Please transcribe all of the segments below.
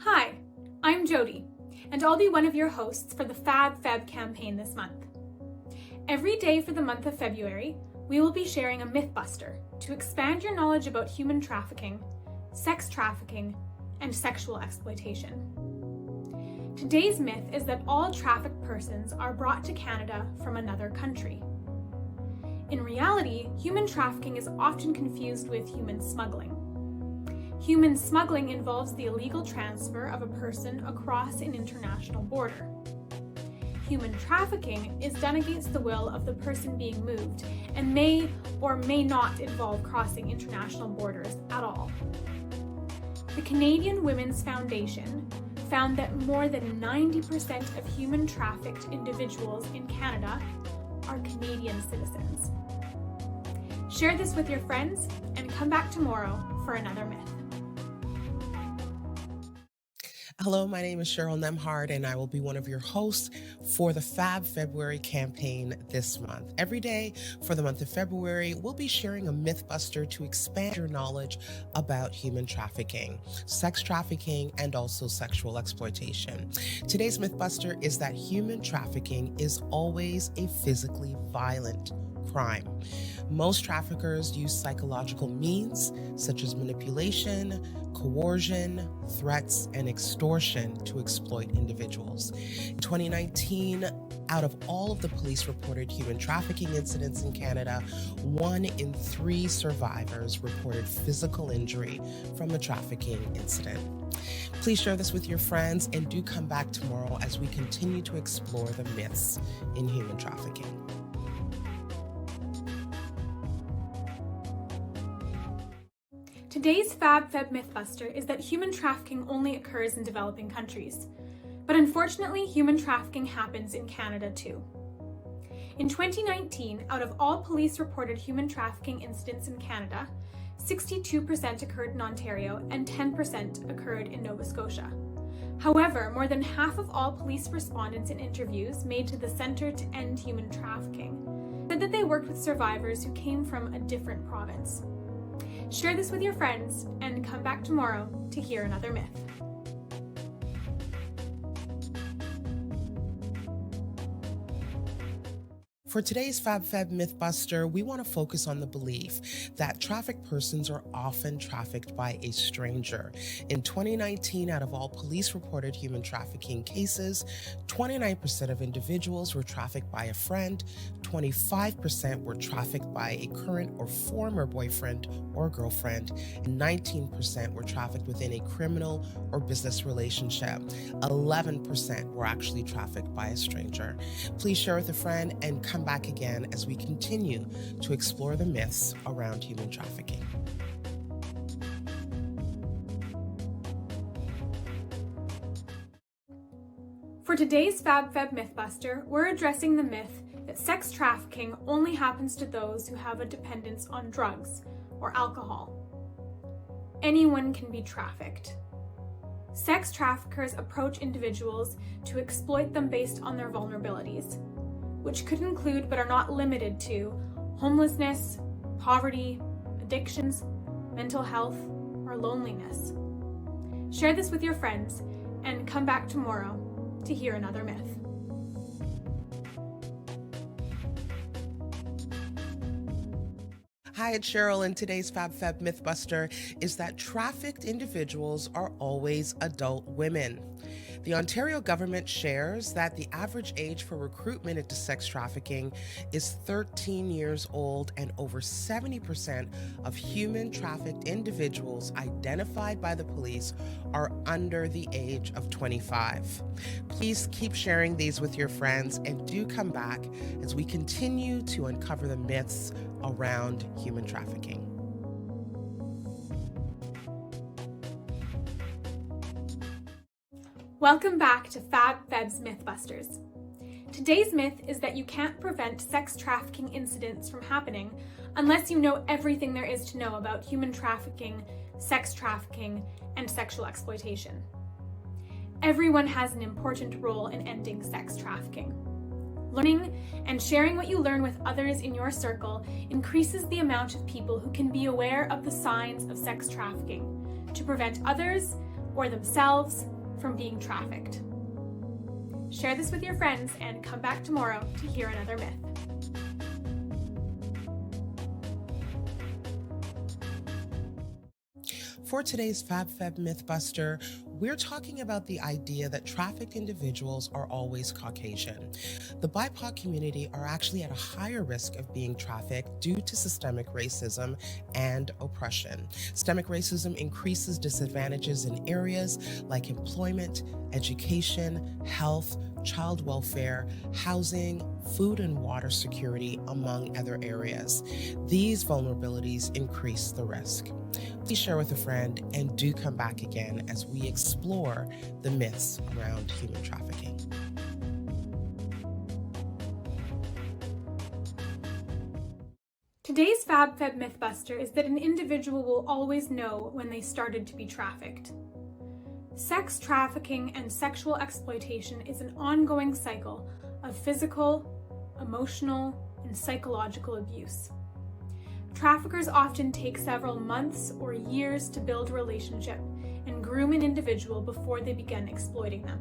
Hi, I'm Jody, and I'll be one of your hosts for the FabFeb campaign this month. Every day for the month of February, we will be sharing a MythBuster to expand your knowledge about human trafficking, sex trafficking, and sexual exploitation. Today's myth is that all trafficked persons are brought to Canada from another country. In reality, human trafficking is often confused with human smuggling. Human smuggling involves the illegal transfer of a person across an international border. Human trafficking is done against the will of the person being moved and may or may not involve crossing international borders at all. The Canadian Women's Foundation found that more than 90% of human trafficked individuals in Canada are Canadian citizens. Share this with your friends and come back tomorrow for another myth. Hello, my name is Cheryl Nemhard, and I will be one of your hosts for the Fab February campaign this month. Every day for the month of February, we'll be sharing a MythBuster to expand your knowledge about human trafficking, sex trafficking, and also sexual exploitation. Today's MythBuster is that human trafficking is always a physically violent crime. Most traffickers use psychological means such as manipulation, coercion, threats, and extortion to exploit individuals. In 2019, out of all of the police-reported human trafficking incidents in Canada, 1 in 3 survivors reported physical injury from a trafficking incident. Please share this with your friends and do come back tomorrow as we continue to explore the myths in human trafficking. Today's FabFeb MythBuster is that human trafficking only occurs in developing countries. But unfortunately, human trafficking happens in Canada too. In 2019, out of all police-reported human trafficking incidents in Canada, 62% occurred in Ontario and 10% occurred in Nova Scotia. However, more than half of all police respondents in interviews made to the Centre to End Human Trafficking said that they worked with survivors who came from a different province. Share this with your friends and come back tomorrow to hear another myth. For today's FabFeb MythBuster, we want to focus on the belief that trafficked persons are often trafficked by a stranger. In 2019, out of all police-reported human trafficking cases, 29% of individuals were trafficked by a friend, 25% were trafficked by a current or former boyfriend or girlfriend, and 19% were trafficked within a criminal or business relationship. 11% were actually trafficked by a stranger. Please share with a friend and come back again as we continue to explore the myths around human trafficking. For today's FabFeb MythBuster, we're addressing the myth that sex trafficking only happens to those who have a dependence on drugs or alcohol. Anyone can be trafficked. Sex traffickers approach individuals to exploit them based on their vulnerabilities, which could include but are not limited to homelessness, poverty, addictions, mental health, or loneliness. Share this with your friends and come back tomorrow to hear another myth. Hi, it's Cheryl, and today's FabFeb MythBuster is that trafficked individuals are always adult women. The Ontario government shares that the average age for recruitment into sex trafficking is 13 years old, and over 70% of human trafficked individuals identified by the police are under the age of 25. Please keep sharing these with your friends and do come back as we continue to uncover the myths around human trafficking. Welcome back to FabFeb's MythBusters. Today's myth is that you can't prevent sex trafficking incidents from happening unless you know everything there is to know about human trafficking, sex trafficking, and sexual exploitation. Everyone has an important role in ending sex trafficking. Learning and sharing what you learn with others in your circle increases the amount of people who can be aware of the signs of sex trafficking to prevent others or themselves from being trafficked. Share this with your friends and come back tomorrow to hear another myth. For today's FabFeb MythBuster, we're talking about the idea that trafficked individuals are always Caucasian. The BIPOC community are actually at a higher risk of being trafficked due to systemic racism and oppression. Systemic racism increases disadvantages in areas like employment, education, health, child welfare, housing, food and water security, among other areas. These vulnerabilities increase the risk. Please share with a friend and do come back again as we explore the myths around human trafficking. Today's FabFeb MythBuster is that an individual will always know when they started to be trafficked. Sex trafficking and sexual exploitation is an ongoing cycle of physical, emotional, and psychological abuse. Traffickers often take several months or years to build a relationship and groom an individual before they begin exploiting them.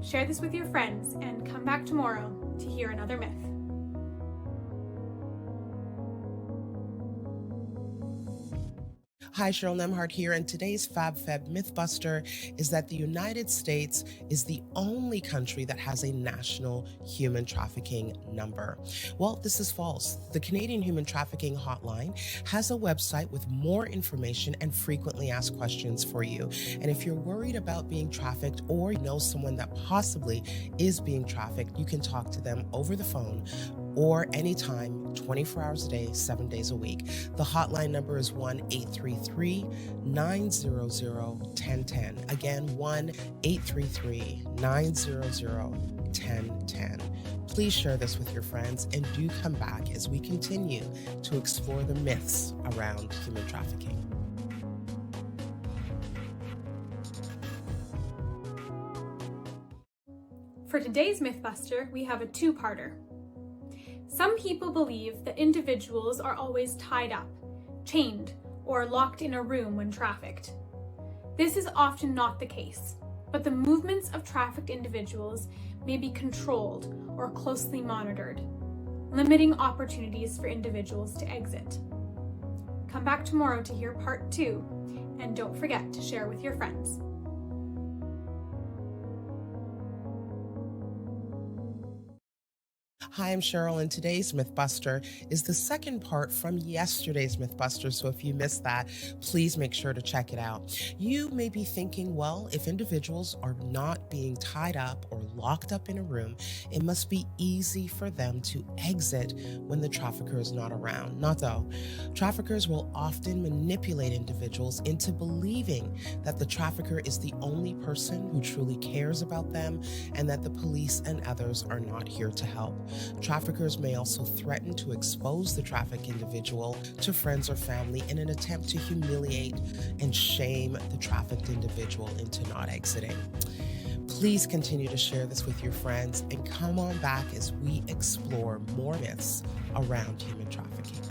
Share this with your friends and come back tomorrow to hear another myth. Hi, Cheryl Nemhart here, and today's FabFeb MythBuster is that the United States is the only country that has a national human trafficking number. Well, this is false. The Canadian Human Trafficking Hotline has a website with more information and frequently asked questions for you. And if you're worried about being trafficked or know someone that possibly is being trafficked, you can talk to them over the phone or anytime, 24 hours a day, 7 days a week. The hotline number is 1-833-900-1010. Again, 1-833-900-1010. Please share this with your friends and do come back as we continue to explore the myths around human trafficking. For today's MythBuster, we have a two-parter. Some people believe that individuals are always tied up, chained, or locked in a room when trafficked. This is often not the case, but the movements of trafficked individuals may be controlled or closely monitored, limiting opportunities for individuals to exit. Come back tomorrow to hear part 2, and don't forget to share with your friends. Hi, I'm Cheryl, and today's MythBuster is the second part from yesterday's MythBuster, so if you missed that, please make sure to check it out. You may be thinking, well, if individuals are not being tied up or locked up in a room, it must be easy for them to exit when the trafficker is not around. Not though. Traffickers will often manipulate individuals into believing that the trafficker is the only person who truly cares about them and that the police and others are not here to help. Traffickers may also threaten to expose the trafficked individual to friends or family in an attempt to humiliate and shame the trafficked individual into not exiting. Please continue to share this with your friends and come on back as we explore more myths around human trafficking.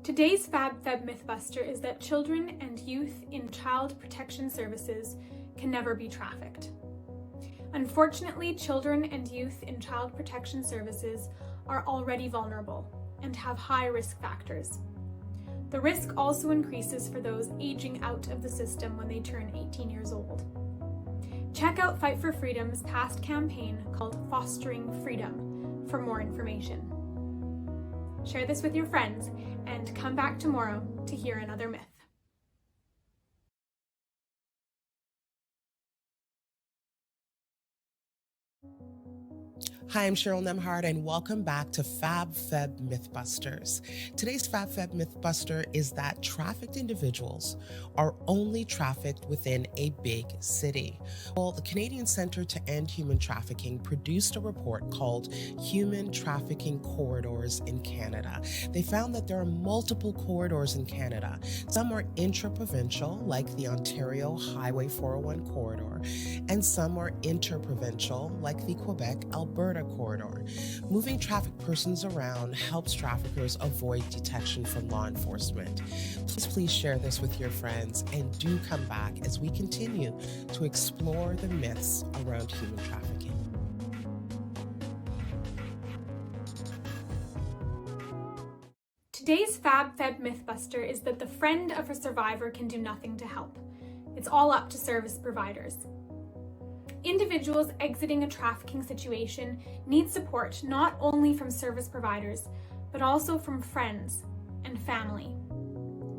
Today's FabFeb MythBuster is that children and youth in child protection services can never be trafficked. Unfortunately, children and youth in child protection services are already vulnerable and have high risk factors. The risk also increases for those aging out of the system when they turn 18 years old. Check out Fight for Freedom's past campaign called Fostering Freedom for more information. Share this with your friends and come back tomorrow to hear another myth. Hi, I'm Cheryl Nemhart, and welcome back to FabFeb Mythbusters. Today's FabFeb Mythbuster is that trafficked individuals are only trafficked within a big city. Well, the Canadian Centre to End Human Trafficking produced a report called Human Trafficking Corridors in Canada. They found that there are multiple corridors in Canada. Some are intra-provincial, like the Ontario Highway 401 corridor, and some are interprovincial, like the Quebec-Alberta Florida corridor. Moving trafficked persons around helps traffickers avoid detection from law enforcement. Please share this with your friends and do come back as we continue to explore the myths around human trafficking. Today's FabFeb MythBuster is that the friend of a survivor can do nothing to help. It's all up to service providers. Individuals exiting a trafficking situation need support not only from service providers, but also from friends and family.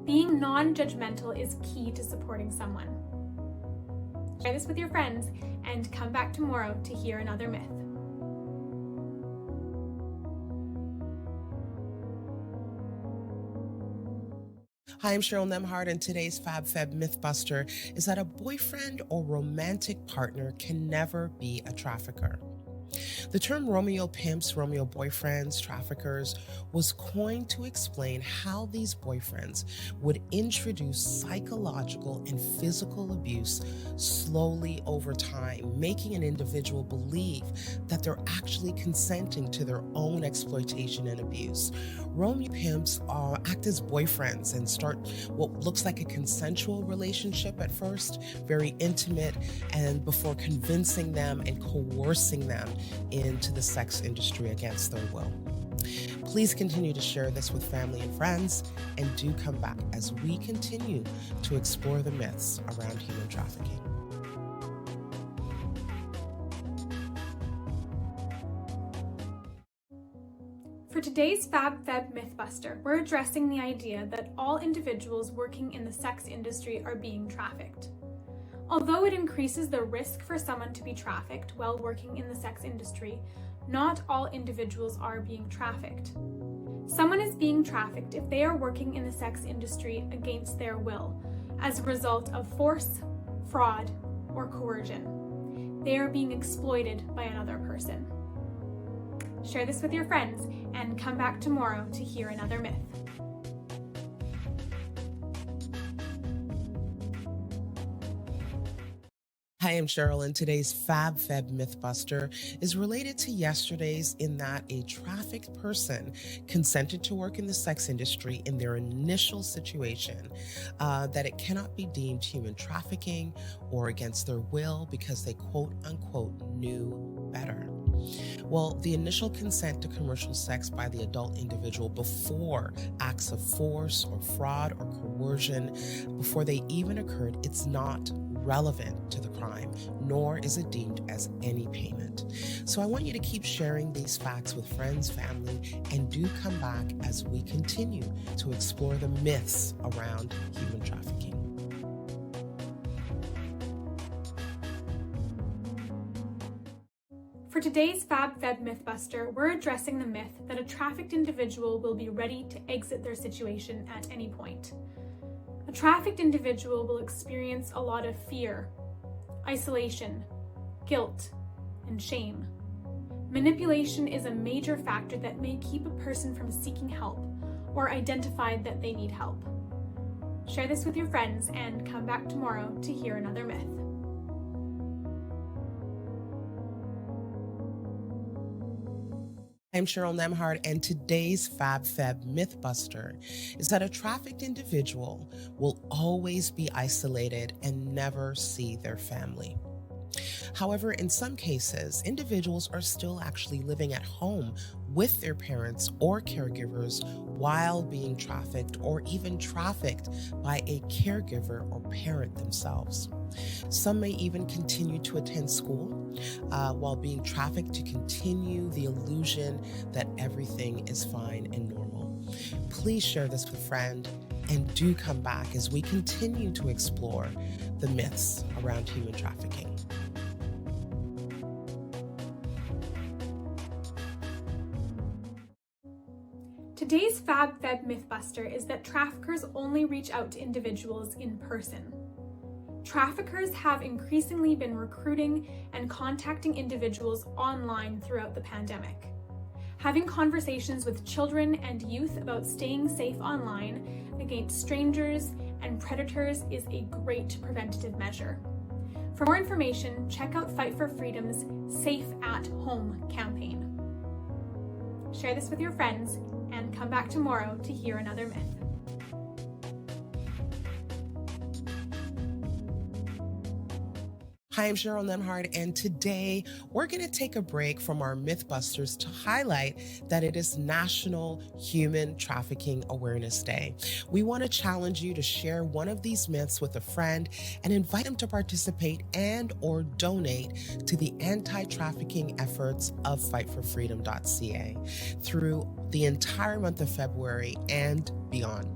Being non-judgmental is key to supporting someone. Share this with your friends and come back tomorrow to hear another myth. Hi, I'm Cheryl Nemhard, and today's FabFeb MythBuster is that a boyfriend or romantic partner can never be a trafficker. The term Romeo pimps, Romeo boyfriends, traffickers was coined to explain how these boyfriends would introduce psychological and physical abuse slowly over time, making an individual believe that they're actually consenting to their own exploitation and abuse. Romeo pimps act as boyfriends and start what looks like a consensual relationship at first, very intimate, and before convincing them and coercing them into the sex industry against their will. Please continue to share this with family and friends, and do come back as we continue to explore the myths around human trafficking. For today's FabFeb MythBuster, we're addressing the idea that all individuals working in the sex industry are being trafficked. Although it increases the risk for someone to be trafficked while working in the sex industry, not all individuals are being trafficked. Someone is being trafficked if they are working in the sex industry against their will, as a result of force, fraud, or coercion. They are being exploited by another person. Share this with your friends and come back tomorrow to hear another myth. Hi, I'm Cheryl, and today's FabFeb MythBuster is related to yesterday's in that a trafficked person consented to work in the sex industry in their initial situation, that it cannot be deemed human trafficking or against their will because they quote unquote knew better. Well, the initial consent to commercial sex by the adult individual before acts of force or fraud or coercion, before they even occurred, it's not relevant to the crime, nor is it deemed as any payment. So I want you to keep sharing these facts with friends, family, and do come back as we continue to explore the myths around human trafficking. For today's FabFeb MythBuster, we're addressing the myth that a trafficked individual will be ready to exit their situation at any point. A trafficked individual will experience a lot of fear, isolation, guilt, and shame. Manipulation is a major factor that may keep a person from seeking help or identify that they need help. Share this with your friends and come back tomorrow to hear another myth. I'm Cheryl Nemhard, and today's FabFeb MythBuster is that a trafficked individual will always be isolated and never see their family. However, in some cases, individuals are still actually living at home with their parents or caregivers while being trafficked, or even trafficked by a caregiver or parent themselves. Some may even continue to attend school while being trafficked to continue the illusion that everything is fine and normal. Please share this with a friend and do come back as we continue to explore the myths around human trafficking. Today's FabFeb MythBuster is that traffickers only reach out to individuals in person. Traffickers have increasingly been recruiting and contacting individuals online throughout the pandemic. Having conversations with children and youth about staying safe online against strangers and predators is a great preventative measure. For more information, check out Fight for Freedom's Safe at Home campaign. Share this with your friends and come back tomorrow to hear another myth. Hi, I'm Cheryl Nemhard, and today we're going to take a break from our Mythbusters to highlight that it is National Human Trafficking Awareness Day. We want to challenge you to share one of these myths with a friend and invite them to participate and or donate to the anti-trafficking efforts of fightforfreedom.ca through the entire month of February and beyond.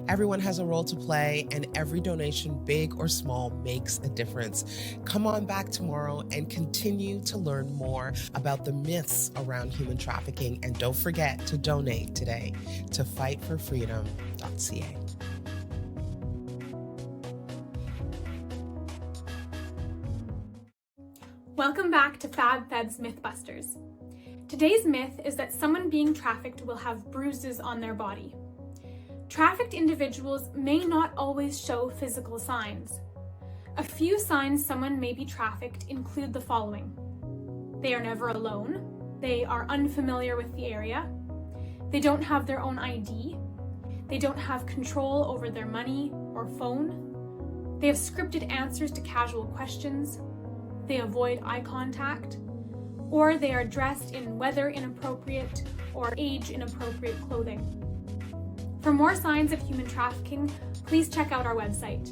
Everyone has a role to play, and every donation, big or small, makes a difference. Come on back tomorrow and continue to learn more about the myths around human trafficking. And don't forget to donate today to fightforfreedom.ca. Welcome back to FabFeb's Mythbusters. Today's myth is that someone being trafficked will have bruises on their body. Trafficked individuals may not always show physical signs. A few signs someone may be trafficked include the following. They are never alone. They are unfamiliar with the area. They don't have their own ID. They don't have control over their money or phone. They have scripted answers to casual questions. They avoid eye contact. Or they are dressed in weather inappropriate or age inappropriate clothing. For more signs of human trafficking, please check out our website.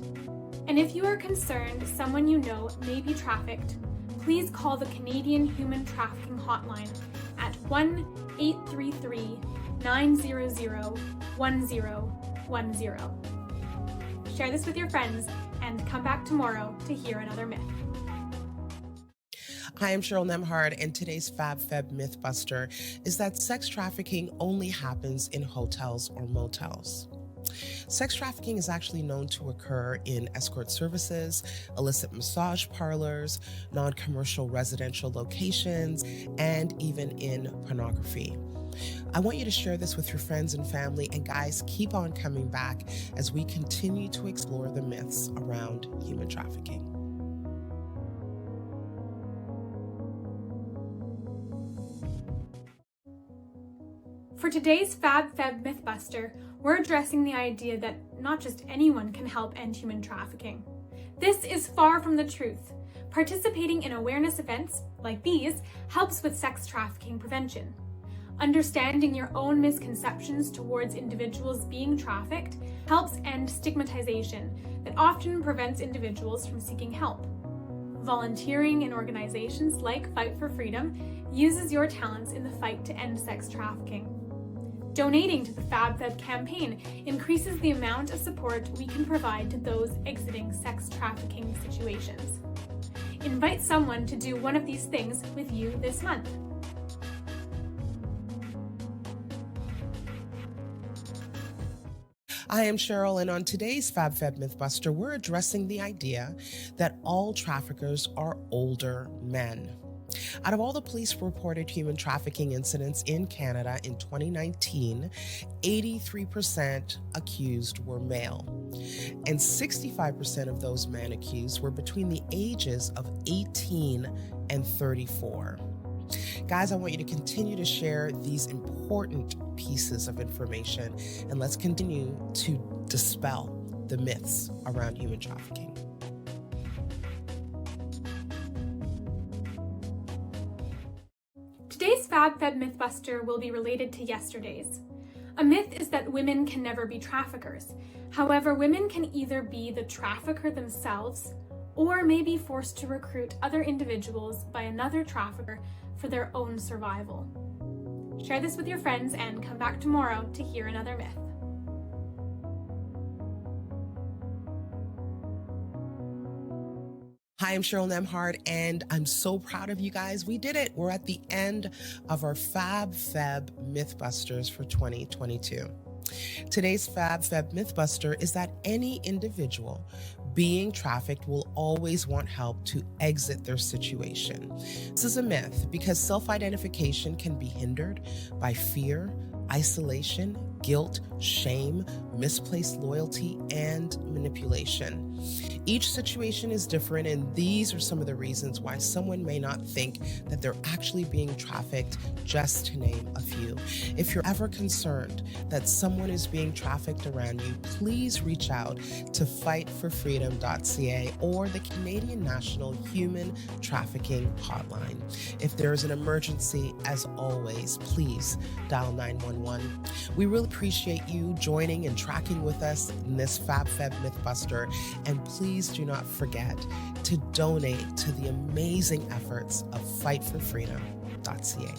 And if you are concerned someone you know may be trafficked, please call the Canadian Human Trafficking Hotline at 1-833-900-1010. Share this with your friends and come back tomorrow to hear another myth. Hi, I'm Cheryl Nemhard, and today's FabFeb Mythbuster is that sex trafficking only happens in hotels or motels. Sex trafficking is actually known to occur in escort services, illicit massage parlors, non-commercial residential locations, and even in pornography. I want you to share this with your friends and family, and guys, keep on coming back as we continue to explore the myths around human trafficking. For today's FabFeb Mythbuster, we're addressing the idea that not just anyone can help end human trafficking. This is far from the truth. Participating in awareness events like these helps with sex trafficking prevention. Understanding your own misconceptions towards individuals being trafficked helps end stigmatization that often prevents individuals from seeking help. Volunteering in organizations like Fight for Freedom uses your talents in the fight to end sex trafficking. Donating to the FabFeb campaign increases the amount of support we can provide to those exiting sex trafficking situations. Invite someone to do one of these things with you this month. I am Cheryl, and on today's FabFeb Mythbuster, we're addressing the idea that all traffickers are older men. Out of all the police-reported human trafficking incidents in Canada in 2019, 83% accused were male, and 65% of those men accused were between the ages of 18 and 34. Guys, I want you to continue to share these important pieces of information, and let's continue to dispel the myths around human trafficking. Today's FabFeb Mythbuster will be related to yesterday's. A myth is that women can never be traffickers. However, women can either be the trafficker themselves or may be forced to recruit other individuals by another trafficker for their own survival. Share this with your friends and come back tomorrow to hear another myth. Hi, I'm Cheryl Nemhard, and I'm so proud of you guys. We did it. We're at the end of our FabFeb Mythbusters for 2022. Today's FabFeb Mythbuster is that any individual being trafficked will always want help to exit their situation. This is a myth because self-identification can be hindered by fear, isolation, guilt, shame, misplaced loyalty, and manipulation. Each situation is different, and these are some of the reasons why someone may not think that they're actually being trafficked, just to name a few. If you're ever concerned that someone is being trafficked around you, please reach out to fightforfreedom.ca or the Canadian National Human Trafficking Hotline. If there is an emergency, as always, please dial 911. We really appreciate you joining and tracking with us in this FabFeb MythBuster, and please do not forget to donate to the amazing efforts of fightforfreedom.ca.